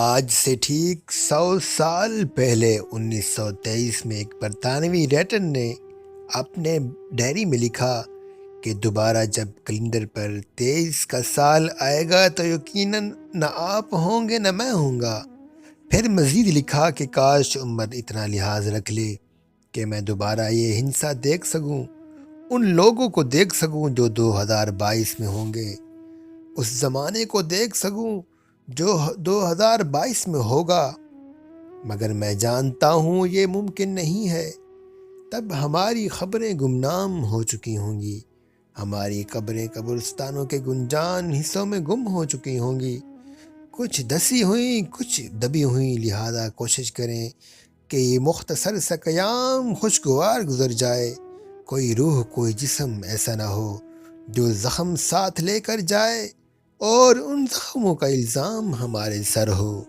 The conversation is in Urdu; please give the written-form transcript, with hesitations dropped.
آج سے ٹھیک 100 سال پہلے 1923 میں ایک برطانوی رائٹر نے اپنے ڈائری میں لکھا کہ دوبارہ جب کیلنڈر پر 23 کا سال آئے گا تو یقیناً نہ آپ ہوں گے نہ میں ہوں گا۔ پھر مزید لکھا کہ کاش عمر اتنا لحاظ رکھ لے کہ میں دوبارہ یہ ہنسا دیکھ سکوں، ان لوگوں کو دیکھ سکوں جو 2022 میں ہوں گے، اس زمانے کو دیکھ سکوں جو 2022 میں ہوگا، مگر میں جانتا ہوں یہ ممکن نہیں ہے۔ تب ہماری خبریں گمنام ہو چکی ہوں گی، ہماری قبریں قبرستانوں کے گنجان حصوں میں گم ہو چکی ہوں گی، کچھ دسی ہوئیں کچھ دبی ہوئیں، لہذا کوشش کریں کہ یہ مختصر سا قیام خوشگوار گزر جائے۔ کوئی روح کوئی جسم ایسا نہ ہو جو زخم ساتھ لے کر جائے اور ان زخموں کا الزام ہمارے سر ہو۔